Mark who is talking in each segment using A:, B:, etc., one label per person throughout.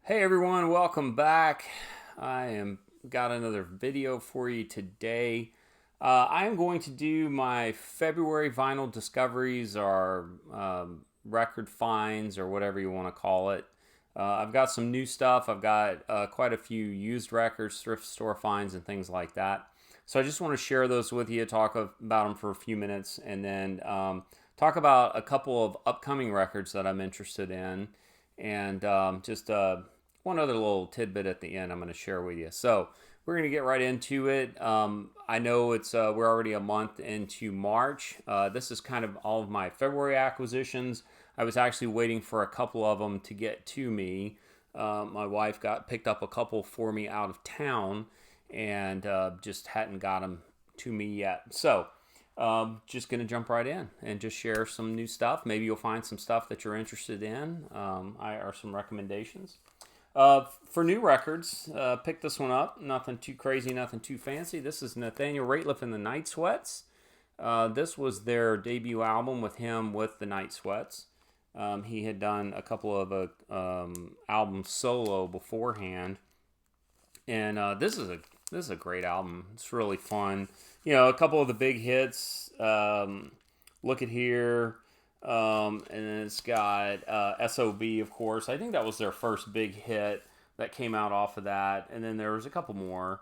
A: Hey everyone, welcome back. I am got another video for you today. I am going to do my February vinyl discoveries or record finds or whatever you want to call it. I've got some new stuff. I've got quite a few used records, thrift store finds, and things like that. So I just want to share those with you, talk about them for a few minutes, and then talk about a couple of upcoming records that I'm interested in, and just one other little tidbit at the end I'm going to share with you. So we're going to get right into it. I know it's we're already a month into March. This is kind of all of my February acquisitions. I was actually waiting for a couple of them to get to me. My wife picked up a couple for me out of town, and just hadn't got them to me yet. So just going to jump right in and just share some new stuff. Maybe you'll find some stuff that you're interested in. Are some recommendations. For new records, pick this one up. Nothing too crazy, nothing too fancy. This is Nathaniel Rateliff and the Night Sweats. This was their debut album with him with the Night Sweats. He had done a couple of albums solo beforehand, and this is a great album. It's really fun. You know, a couple of the big hits. Look at Here. And then it's got SOB, of course. I think that was their first big hit that came out off of that. And then there was a couple more.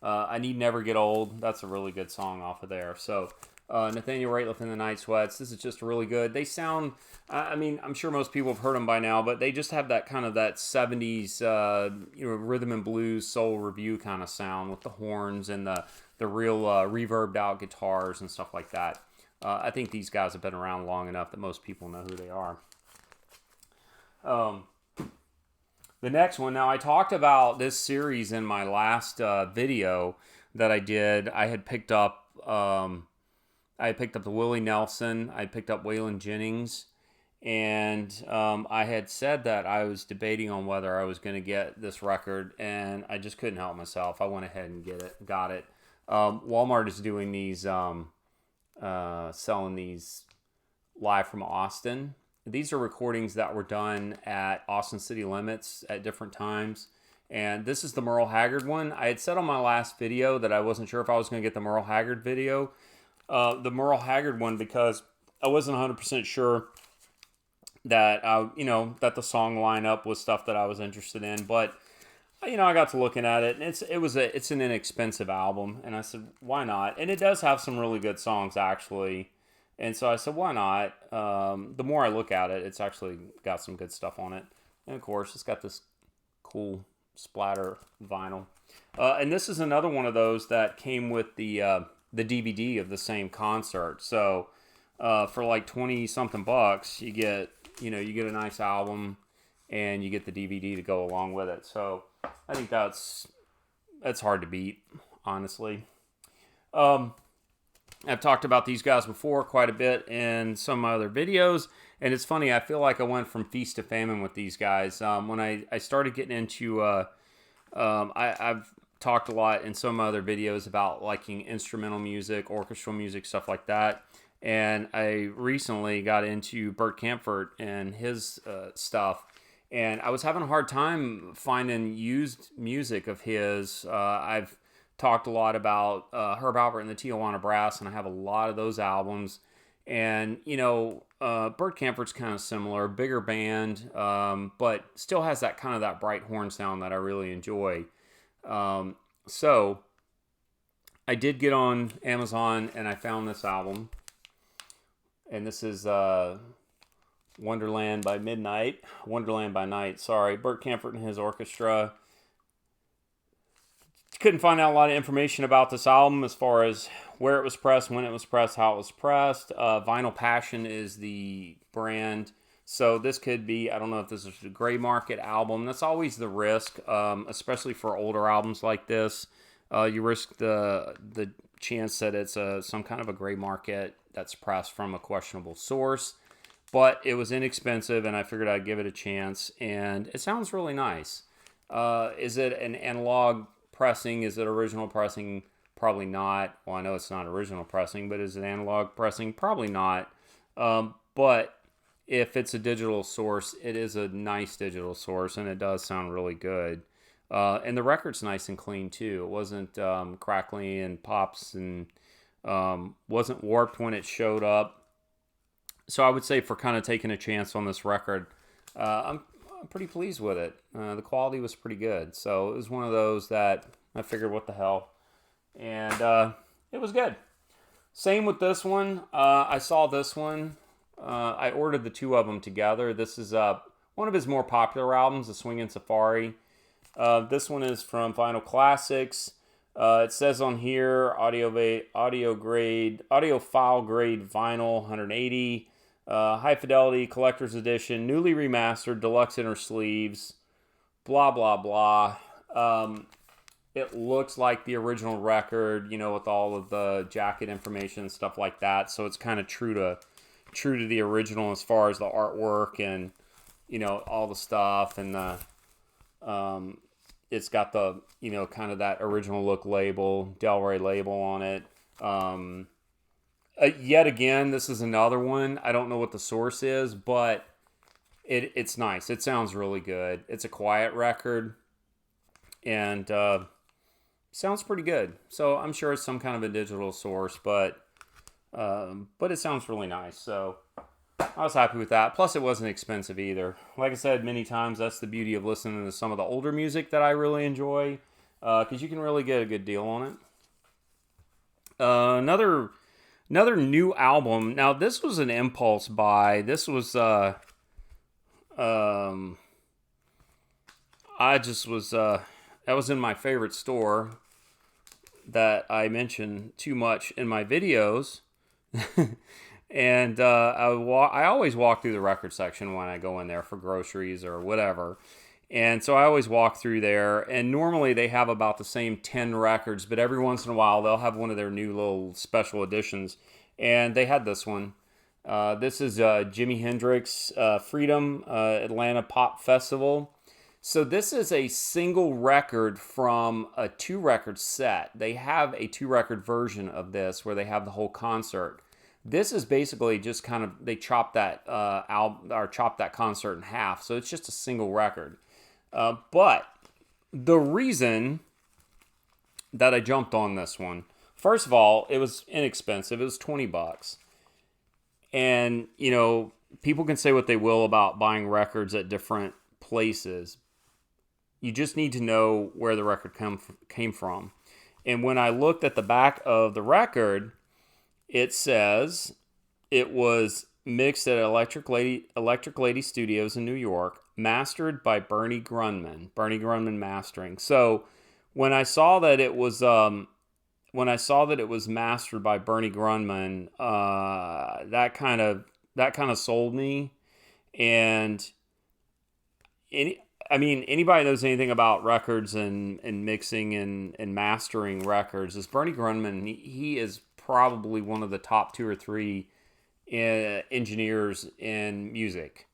A: I Need Never Get Old. That's a really good song off of there. So Nathaniel Rateliff and the Night Sweats. This is just really good. They sound, I mean, I'm sure most people have heard them by now, but they just have that kind of that 70s rhythm and blues soul review kind of sound with the horns and the real reverbed out guitars and stuff like that. I think these guys have been around long enough that most people know who they are. The next one, now I talked about this series in my last video that I did. I had picked up, the Willie Nelson, I picked up Waylon Jennings, and I had said that I was debating on whether I was going to get this record, and I just couldn't help myself. I went ahead and got it. Walmart is doing these. Selling these live from Austin. These are recordings that were done at Austin City Limits at different times. And this is the Merle Haggard one. I had said on my last video that I wasn't sure if I was going to get the Merle Haggard the Merle Haggard one, because I wasn't 100% sure that that the song lineup was stuff that I was interested in. But I got to looking at it, and it's an inexpensive album, and I said, why not? And it does have some really good songs, actually, and so I said, why not? The more I look at it, it's actually got some good stuff on it, and of course, it's got this cool splatter vinyl, and this is another one of those that came with the DVD of the same concert. So for like 20 something bucks, you get a nice album, and you get the DVD to go along with it. So I think that's hard to beat, honestly. I've talked about these guys before quite a bit in some of my other videos, and it's funny, I feel like I went from feast to famine with these guys. When I started getting into, I've talked a lot in some other videos about liking instrumental music, orchestral music, stuff like that. And I recently got into Bert Campbell and his stuff. And I was having a hard time finding used music of his. I've talked a lot about Herb Alpert and the Tijuana Brass, and I have a lot of those albums. And, Bert Campbell's kind of similar, bigger band, but still has that kind of that bright horn sound that I really enjoy. So I did get on Amazon, and I found this album. And this is Wonderland by Night, sorry. Bert Campbell and his orchestra. Couldn't find out a lot of information about this album as far as where it was pressed, when it was pressed, how it was pressed. Vinyl Passion is the brand. So this could be, I don't know if this is a gray market album. That's always the risk, especially for older albums like this. You risk the chance that it's some kind of a gray market that's pressed from a questionable source. But it was inexpensive, and I figured I'd give it a chance, and it sounds really nice. Is it an analog pressing? Is it original pressing? Probably not. Well, I know it's not original pressing, but is it analog pressing? Probably not. But if it's a digital source, it is a nice digital source, and it does sound really good. And the record's nice and clean too. It wasn't crackly and pops, and wasn't warped when it showed up. So I would say for kind of taking a chance on this record, I'm pretty pleased with it. The quality was pretty good. So it was one of those that I figured, what the hell? And it was good. Same with this one. I saw this one. I ordered the two of them together. This is one of his more popular albums, The Swingin' Safari. This one is from Vinyl Classics. It says on here, audiophile grade vinyl, 180, high fidelity collector's edition, newly remastered, deluxe inner sleeves, blah blah blah. It looks like the original record, with all of the jacket information and stuff like that. So it's kind of true to the original as far as the artwork and all the stuff, and the it's got the kind of that original look label, Del Rey label on it. Yet again, this is another one. I don't know what the source is, but it's nice. It sounds really good. It's a quiet record, and sounds pretty good. So I'm sure it's some kind of a digital source, but it sounds really nice. So I was happy with that. Plus, it wasn't expensive either. Like I said many times, that's the beauty of listening to some of the older music that I really enjoy, because you can really get a good deal on it. Another new album. Now, this was an impulse buy. This was that was in my favorite store that I mention too much in my videos. And I always walk through the record section when I go in there for groceries or whatever. And so I always walk through there, and normally they have about the same 10 records, but every once in a while they'll have one of their new little special editions. And they had this one. This is Jimi Hendrix Freedom Atlanta Pop Festival. So this is a single record from a 2-record set. They have a 2-record version of this where they have the whole concert. This is basically just kind of, they chopped that chopped that concert in half, so it's just a single record. But the reason that I jumped on this one, first of all, it was inexpensive. It was $20, and people can say what they will about buying records at different places. You just need to know where the record came from. And when I looked at the back of the record, it says it was mixed at Electric Lady Studios in New York, mastered by Bernie Grundman Mastering. So when I saw that it was mastered by Bernie Grundman, that kind of sold me. And anybody knows anything about records and mixing and mastering records, is Bernie Grundman. He is probably one of the top 2 or 3 engineers in music.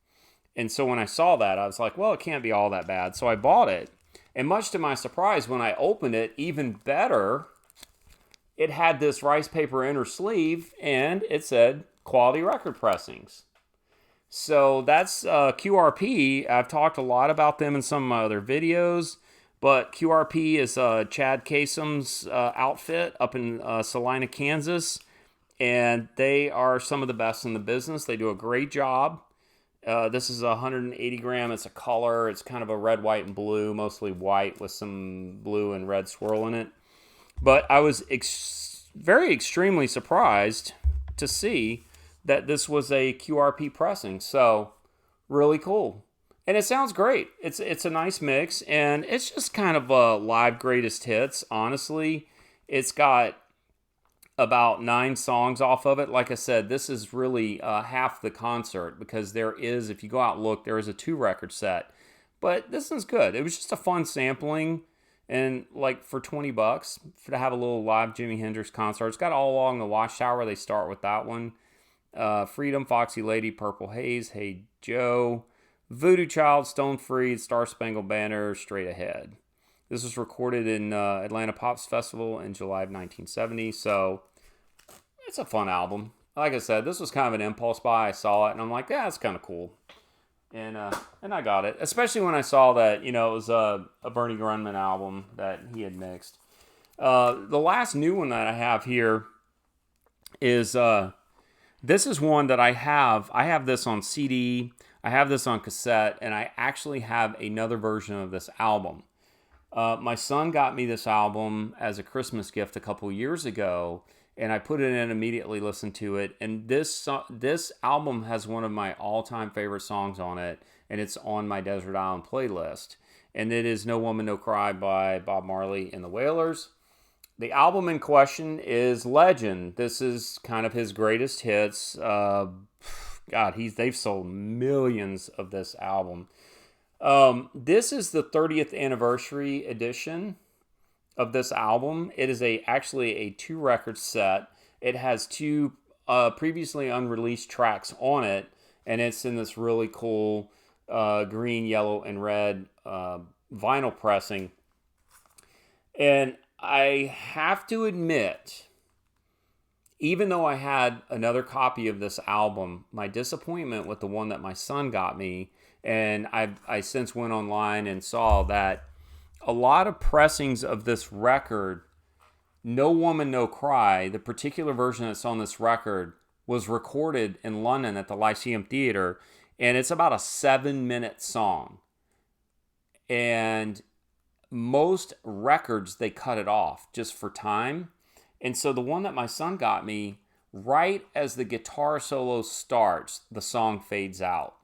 A: And so when I saw that, I was like, well, it can't be all that bad. So I bought it. And much to my surprise, when I opened it, even better, it had this rice paper inner sleeve, and it said quality record pressings. So that's QRP. I've talked a lot about them in some of my other videos. But QRP is Chad Kasem's outfit up in Salina, Kansas. And they are some of the best in the business. They do a great job. This is 180 gram. It's a color. It's kind of a red, white, and blue. Mostly white with some blue and red swirl in it. But I was extremely surprised to see that this was a QRP pressing. So, really cool. And it sounds great. It's a nice mix, and it's just kind of a live greatest hits, honestly. It's got about 9 songs off of it. Like I said, this is really half the concert, because there is, if you go out and look, there is a 2-record set. But this one's good. It was just a fun sampling, and like for $20 to have a little live Jimi Hendrix concert. It's got All Along the Watchtower. They start with that one. Freedom, Foxy Lady, Purple Haze, Hey Joe, Voodoo Child, Stone Free, Star Spangled Banner, Straight Ahead. This was recorded in Atlanta Pops Festival in July of 1970, so it's a fun album. like I said, this was kind of an impulse buy. I saw it, and I'm like, yeah, that's kind of cool. And I got it, especially when I saw that, it was a Bernie Grundman album that he had mixed. The last new one that I have here is, this is one that I have. I have this on CD, I have this on cassette, and I actually have another version of this album. My son got me this album as a Christmas gift a couple years ago, and I put it in and immediately listened to it. And this album has one of my all-time favorite songs on it, and it's on my Desert Island playlist. And it is No Woman, No Cry by Bob Marley and the Wailers. The album in question is Legend. This is kind of his greatest hits. They've sold millions of this album. This is the 30th anniversary edition of this album. It is actually a 2-record set. It has 2 previously unreleased tracks on it, and it's in this really cool green, yellow, and red vinyl pressing. And I have to admit, even though I had another copy of this album, my disappointment with the one that my son got me, and I since went online and saw that a lot of pressings of this record, No Woman, No Cry, the particular version that's on this record, was recorded in London at the Lyceum Theatre, and it's about a 7-minute song. And most records, they cut it off just for time. And so the one that my son got me, right as the guitar solo starts, the song fades out.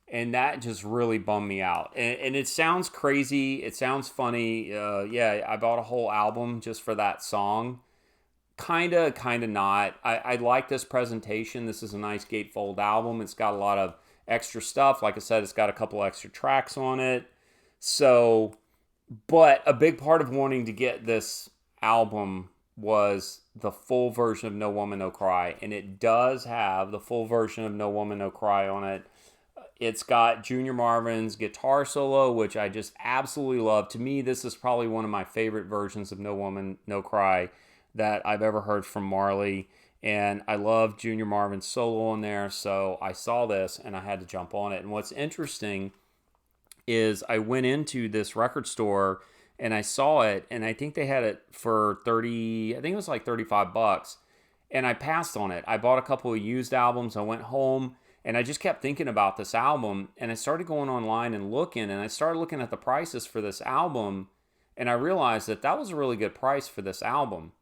A: And that just really bummed me out. And it sounds crazy. It sounds funny. I bought a whole album just for that song. Kinda not. I like this presentation. This is a nice gatefold album. It's got a lot of extra stuff. Like I said, it's got a couple extra tracks on it. So, but a big part of wanting to get this album was the full version of No Woman, No Cry. And it does have the full version of No Woman, No Cry on it. It's got Junior Marvin's guitar solo, which I just absolutely love. To me, this is probably one of my favorite versions of No Woman, No Cry that I've ever heard from Marley. And I love Junior Marvin's solo in there. So I saw this and I had to jump on it. And what's interesting is I went into this record store and I saw it, and I think they had it for I think it was like $35. And I passed on it. I bought a couple of used albums. I went home and I just kept thinking about this album, and I started going online and looking, and I started looking at the prices for this album, and I realized that was a really good price for this album.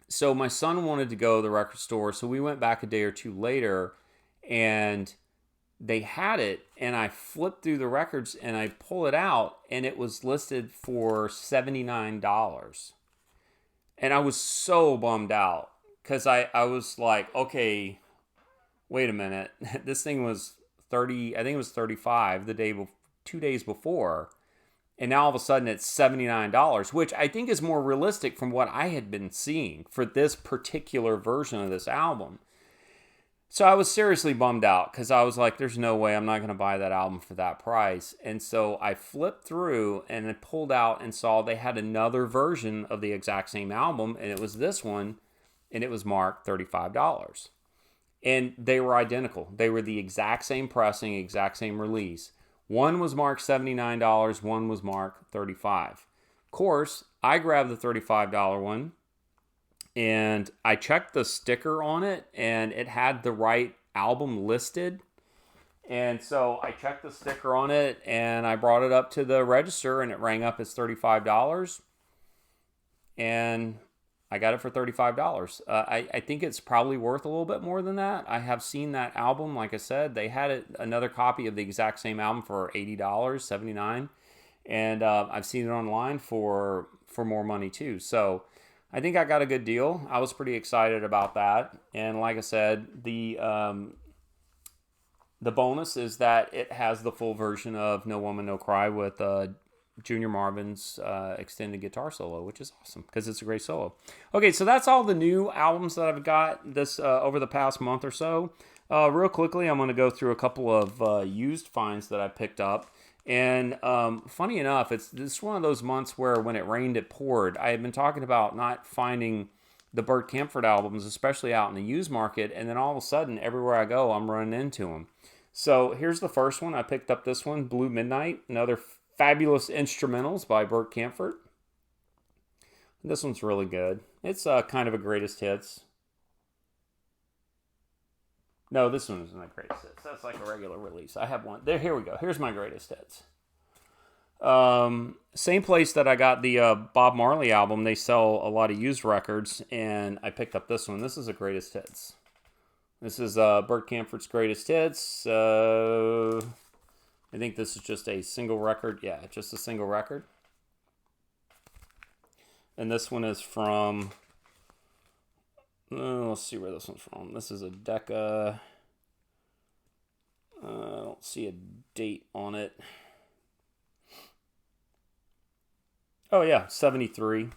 A: So my son wanted to go to the record store, so we went back a day or two later, and they had it, and I flipped through the records, and I pull it out, and it was listed for $79. And I was so bummed out, because I was like, okay, wait a minute, this thing was 30, I think it was 35 2 days before, and now all of a sudden it's $79, which I think is more realistic from what I had been seeing for this particular version of this album. So I was seriously bummed out, because I was like, there's no way I'm not going to buy that album for that price. And so I flipped through and I pulled out and saw they had another version of the exact same album, and it was this one, and it was marked $35. And they were identical. They were the exact same pressing, exact same release. One was marked $79, one was marked $35. Of course, I grabbed the $35 one, and I checked the sticker on it, and it had the right album listed. And so I checked the sticker on it, and I brought it up to the register, and it rang up as $35. And I got it for $35. I think it's probably worth a little bit more than that. I have seen that album. Like I said, they had another copy of the exact same album for $80, $79. And I've seen it online for more money too. So I think I got a good deal. I was pretty excited about that. And like I said, the bonus is that it has the full version of No Woman, No Cry with Junior Marvin's extended guitar solo, which is awesome because it's a great solo. Okay, so that's all the new albums that I've got this over the past month or so. Real quickly, I'm going to go through a couple of used finds that I picked up. And funny enough, this is one of those months where when it rained, it poured. I had been talking about not finding the Bert Campbell albums, especially out in the used market, and then all of a sudden, everywhere I go, I'm running into them. So here's the first one. I picked up this one, Blue Midnight, another fabulous instrumentals by Bert Campbell. This one's really good. It's kind of a greatest hits. No, this one isn't a greatest hits. That's like a regular release. I have one. There, here we go. Here's my greatest hits. Same place that I got the Bob Marley album. They sell a lot of used records, and I picked up this one. This is a greatest hits. This is Bert Campbell's greatest hits. I think this is just a single record. Yeah, just a single record. And this one is from, let's see where this one's from. This is a Decca. I don't see a date on it. Oh yeah, 73.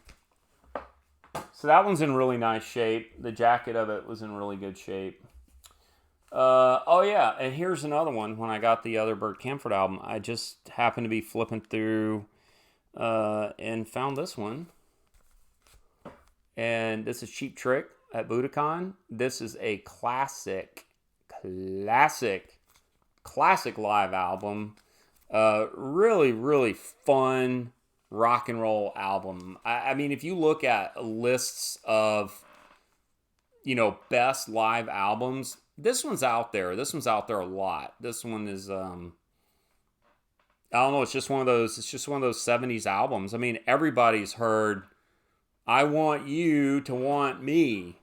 A: So that one's in really nice shape. The jacket of it was in really good shape. Oh yeah, and here's another one. When I got the other Bert Campbell album, I just happened to be flipping through and found this one. And this is Cheap Trick at Budokan. This is a classic live album. Really, really fun rock and roll album. I mean, if you look at lists of, best live albums, this one's out there. This one's out there a lot. This one is, I don't know. It's just one of those 70s albums. I mean, everybody's heard I Want You to Want Me.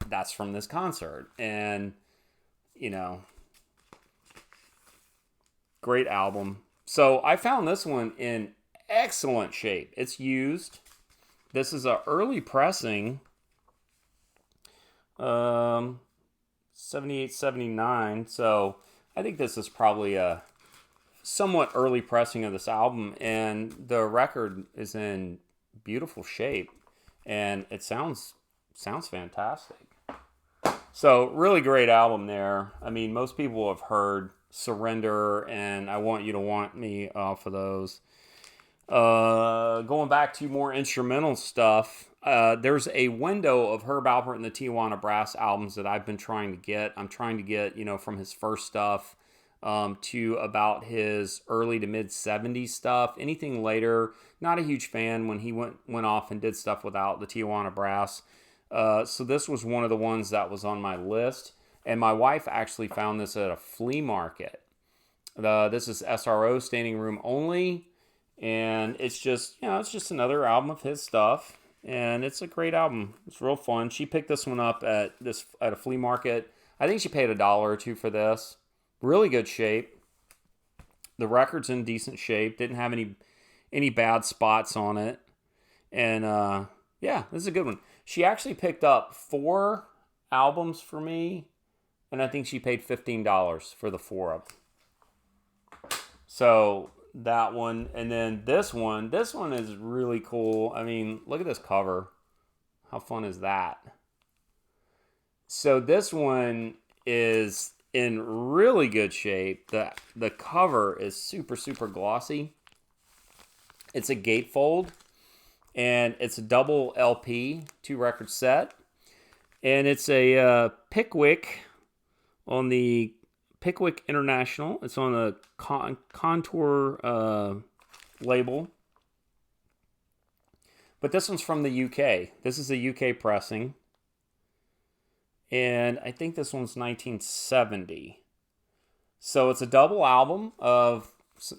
A: That's from this concert. And, great album. So I found this one in excellent shape. It's used. This is an early pressing. 78, 79. So I think this is probably a somewhat early pressing of this album. And the record is in beautiful shape, and it sounds fantastic. So really great album there. I mean, most people have heard Surrender and I Want You to Want Me off of those. Going back to more instrumental stuff, there's a window of Herb Alpert and the Tijuana Brass albums that I've been trying to get. I'm trying to get, from his first stuff to about his early to mid 70s stuff. Anything later, not a huge fan when he went off and did stuff without the Tijuana Brass. So this was one of the ones that was on my list. And my wife actually found this at a flea market. This is SRO, Standing Room Only. And it's just, it's another album of his stuff. And it's a great album. It's real fun. She picked this one up at a flea market. I think she paid $1 or $2 for this. Really good shape. The record's in decent shape. Didn't have any bad spots on it. And this is a good one. She actually picked up 4 albums for me. And I think she paid $15 for the 4 of them. So that one, and then this one is really cool. I mean, look at this cover. How fun is that? So this one is in really good shape. The cover is super, super glossy. It's a gatefold, and it's a double LP, 2-record set. And it's a Pickwick on the Pickwick International. It's on a Contour label. But this one's from the UK. This is a UK pressing. And I think this one's 1970. So it's a double album of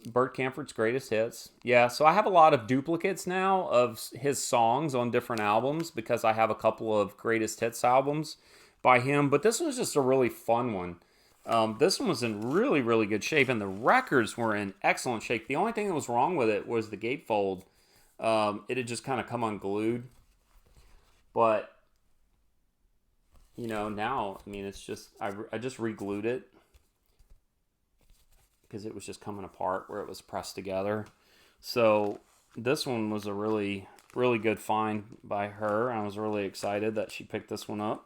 A: Bert Campbell's greatest hits. Yeah, so I have a lot of duplicates now of his songs on different albums because I have a couple of greatest hits albums by him. But this was just a really fun one. This one was in really, really good shape, and the records were in excellent shape. The only thing that was wrong with it was the gatefold. It had just kind of come unglued. But now, I mean, it's just, I just re-glued it because it was just coming apart where it was pressed together. So this one was a really, really good find by her. I was really excited that she picked this one up.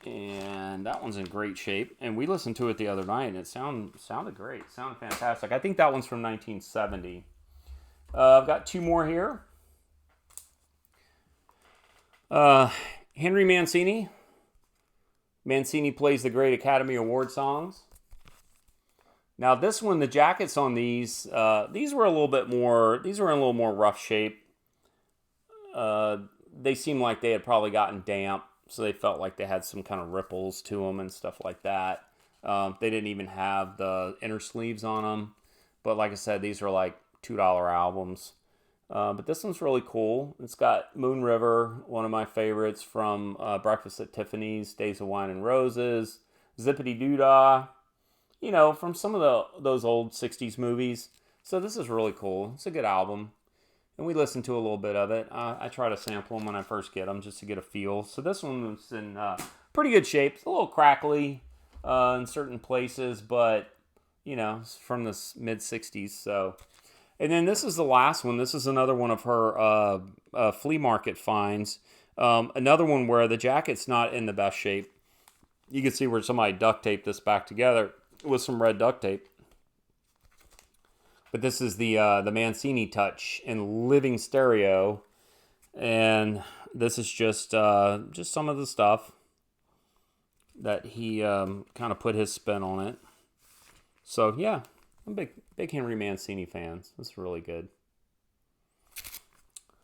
A: And that one's in great shape. And we listened to it the other night, and it sounded great. It sounded fantastic. I think that one's from 1970. I've got 2 more here. Uh, Henry Mancini. Mancini plays the great Academy Award songs. Now this one, the jackets on these were a little bit more. These were in a little more rough shape. They seemed like they had probably gotten damp, so they felt like they had some kind of ripples to them and stuff like that. They didn't even have the inner sleeves on them. But like I said, these are like $2 albums. But this one's really cool. It's got Moon River, one of my favorites from Breakfast at Tiffany's, Days of Wine and Roses, Zippity Doo-Dah, from some of those old 60s movies. So this is really cool. It's a good album. And we listened to a little bit of it. I try to sample them when I first get them just to get a feel. So this one was in pretty good shape. It's a little crackly in certain places, but, it's from the mid-60s. So, and then this is the last one. This is another one of her flea market finds. Another one where the jacket's not in the best shape. You can see where somebody duct taped this back together with some red duct tape. But this is the Mancini touch in living stereo, and this is just some of the stuff that he kind of put his spin on it. So yeah, I'm big Henry Mancini fans. This is really good.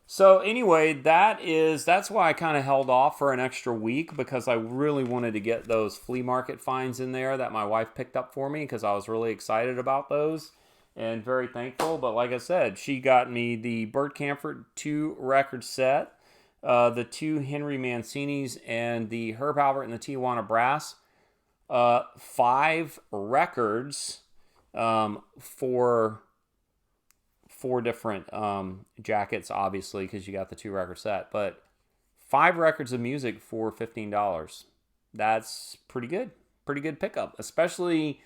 A: So anyway, that's why I kind of held off for an extra week, because I really wanted to get those flea market finds in there that my wife picked up for me, because I was really excited about those. And very thankful. But like I said, she got me the Bert Campbell 2 record set, the 2 Henry Mancinis, and the Herb Alpert and the Tijuana Brass. 5 records for 4 different jackets, obviously, because you got the 2 record set. But 5 records of music for $15. That's pretty good. Pretty good pickup, especially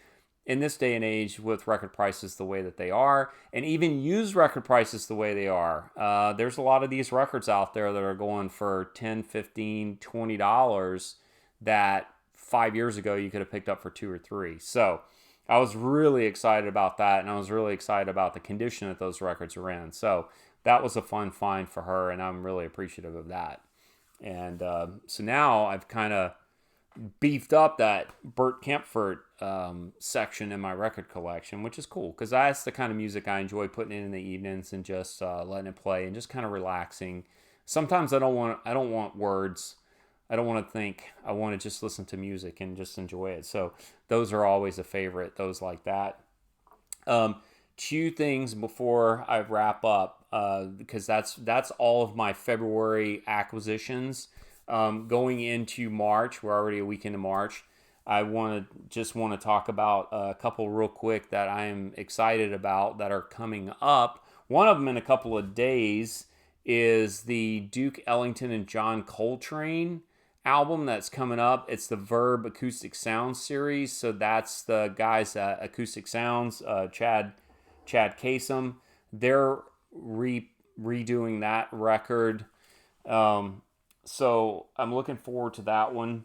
A: in this day and age with record prices the way that they are, and even used record prices the way they are. There's a lot of these records out there that are going for $10, $15, $20 that 5 years ago you could have picked up for 2 or 3. So I was really excited about that, and I was really excited about the condition that those records are in. So that was a fun find for her, and I'm really appreciative of that. And so now I've kind of beefed up that Bert Campbell section in my record collection, which is cool, because that's the kind of music I enjoy putting in the evenings and just letting it play and just kind of relaxing. Sometimes I don't want words. I don't want to think. I want to just listen to music and just enjoy it. So those are always a favorite, those like that. 2 things before I wrap up, because that's all of my February acquisitions. Going into March, we're already a week into March. I want to talk about a couple real quick that I am excited about that are coming up. One of them in a couple of days is the Duke Ellington and John Coltrane album that's coming up. It's the Verb Acoustic Sounds series. So that's the guys at Acoustic Sounds, Chad Kasem. They're redoing that record. So I'm looking forward to that one.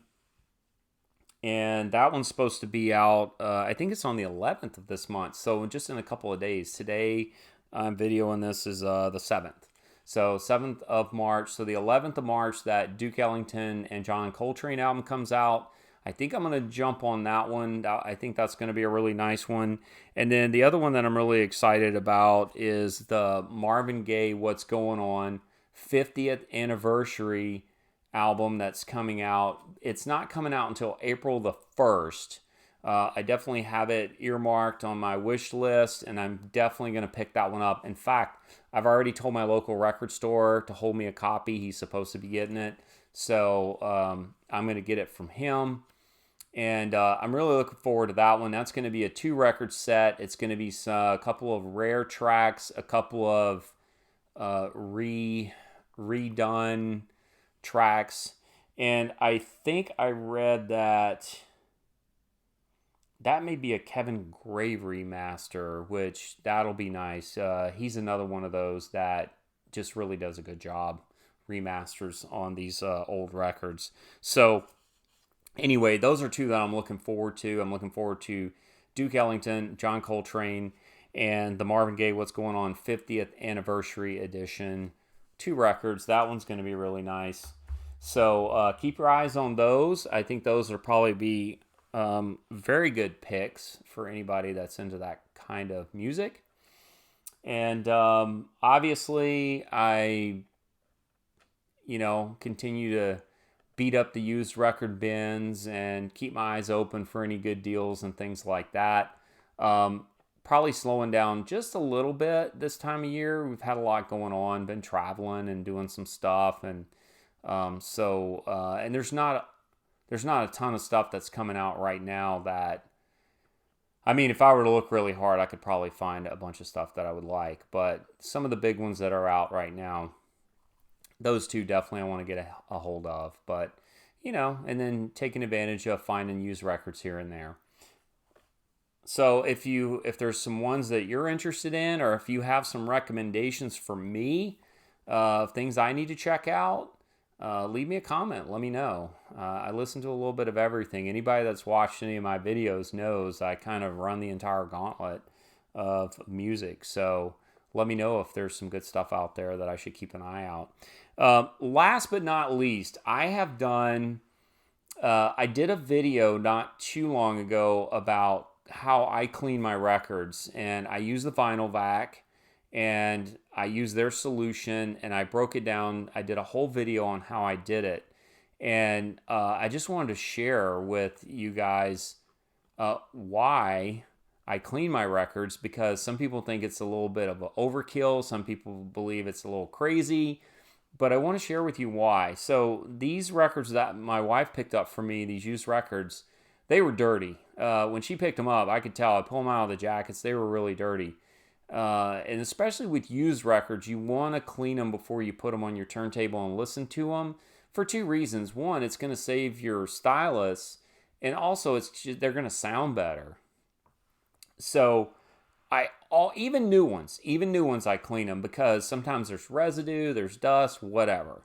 A: And that one's supposed to be out, I think it's on the 11th of this month. So just in a couple of days. Today, I'm videoing this is the 7th. So 7th of March. So the 11th of March, that Duke Ellington and John Coltrane album comes out. I think I'm going to jump on that one. I think that's going to be a really nice one. And then the other one that I'm really excited about is the Marvin Gaye What's Going On 50th anniversary album that's coming out. It's not coming out until April the 1st. I definitely have it earmarked on my wish list, and I'm definitely going to pick that one up. In fact, I've already told my local record store to hold me a copy. He's supposed to be getting it. So I'm going to get it from him. And I'm really looking forward to that one. That's going to be a 2 record set. It's going to be a couple of rare tracks, a couple of redone tracks. And I think I read that may be a Kevin Gray remaster, which that'll be nice. He's another one of those that just really does a good job remasters on these old records. So anyway, those are 2 that I'm looking forward to. I'm looking forward to Duke Ellington, John Coltrane, and the Marvin Gaye What's Going On 50th Anniversary Edition. 2 records. That one's going to be really nice. So keep your eyes on those. I think those will probably be very good picks for anybody that's into that kind of music. And obviously, I, continue to beat up the used record bins and keep my eyes open for any good deals and things like that. Probably slowing down just a little bit this time of year. We've had a lot going on, been traveling and doing some stuff, and and there's not a ton of stuff that's coming out right now that, I mean, if I were to look really hard, I could probably find a bunch of stuff that I would like. But some of the big ones that are out right now, those two definitely I want to get a hold of. But, and then taking advantage of finding used records here and there. So if there's some ones that you're interested in, or if you have some recommendations for me of things I need to check out, leave me a comment. Let me know. I listen to a little bit of everything. Anybody that's watched any of my videos knows I kind of run the entire gauntlet of music. So let me know if there's some good stuff out there that I should keep an eye out. Last but not least, I did a video not too long ago about how I clean my records, and I use the vinyl vac, and I use their solution, and I broke it down. I did a whole video on how I did it, and I just wanted to share with you guys why I clean my records, because some people think it's a little bit of an overkill. Some people believe it's a little crazy, but I want to share with you why. So these records that my wife picked up for me, these used records, they were dirty. When she picked them up, I could tell. I pulled them out of the jackets. They were really dirty. And especially with used records, you want to clean them before you put them on your turntable and listen to them for two reasons. One, it's going to save your stylus, and also they're going to sound better. So even new ones I clean them, because sometimes there's residue, there's dust, whatever.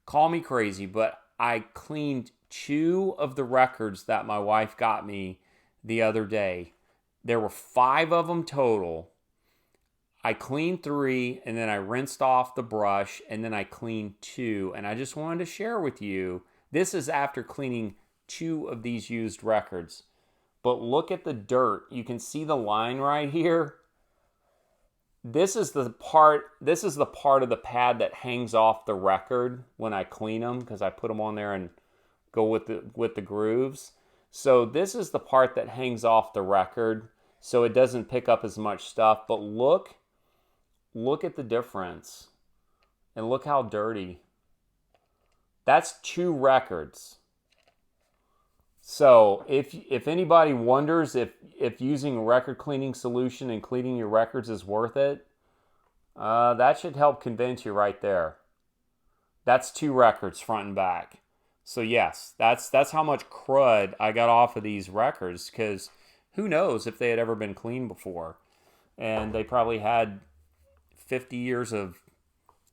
A: Call me crazy, but I cleaned 2 of the records that my wife got me the other day. There were 5 of them total. I cleaned 3, and then I rinsed off the brush, and then I cleaned 2. And I just wanted to share with you, this is after cleaning 2 of these used records. But look at the dirt. You can see the line right here. This is the part of the pad that hangs off the record when I clean them, because I put them on there and go with the grooves. So this is the part that hangs off the record, so it doesn't pick up as much stuff. But look at the difference, and look how dirty. That's 2 records. So if anybody wonders if using a record cleaning solution and cleaning your records is worth it, that should help convince you right there. That's 2 records front and back. So yes, that's how much crud I got off of these records, because who knows if they had ever been cleaned before. And they probably had 50 years of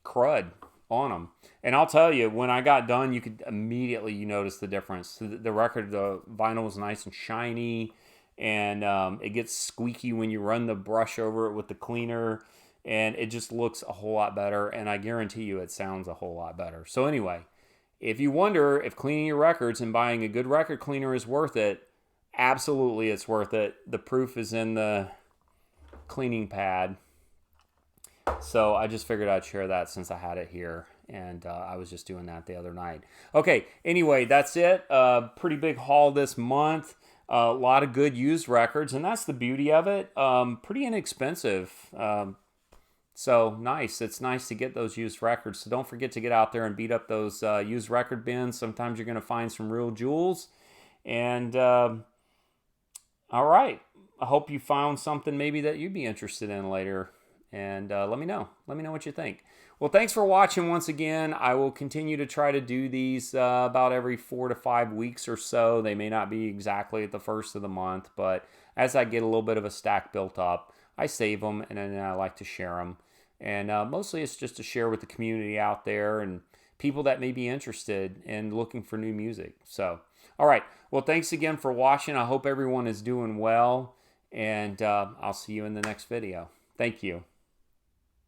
A: crud on them. And I'll tell you, when I got done, you could immediately notice the difference. The record, the vinyl was nice and shiny, and it gets squeaky when you run the brush over it with the cleaner, and it just looks a whole lot better, and I guarantee you it sounds a whole lot better. So anyway, if you wonder if cleaning your records and buying a good record cleaner is worth it, absolutely it's worth it. The proof is in the cleaning pad. So I just figured I'd share that since I had it here, and I was just doing that the other night. Okay, anyway, that's it. Pretty big haul this month. A lot of good used records, and that's the beauty of it. Pretty inexpensive. So nice. It's nice to get those used records. So don't forget to get out there and beat up those used record bins. Sometimes you're going to find some real jewels. And all right. I hope you found something maybe that you'd be interested in later. And let me know. Let me know what you think. Well, thanks for watching once again. I will continue to try to do these about every 4 to 5 weeks or so. They may not be exactly at the first of the month, but as I get a little bit of a stack built up, I save them, and then I like to share them. And mostly it's just to share with the community out there and people that may be interested in looking for new music. So, all right. Well, thanks again for watching. I hope everyone is doing well, and I'll see you in the next video. Thank you.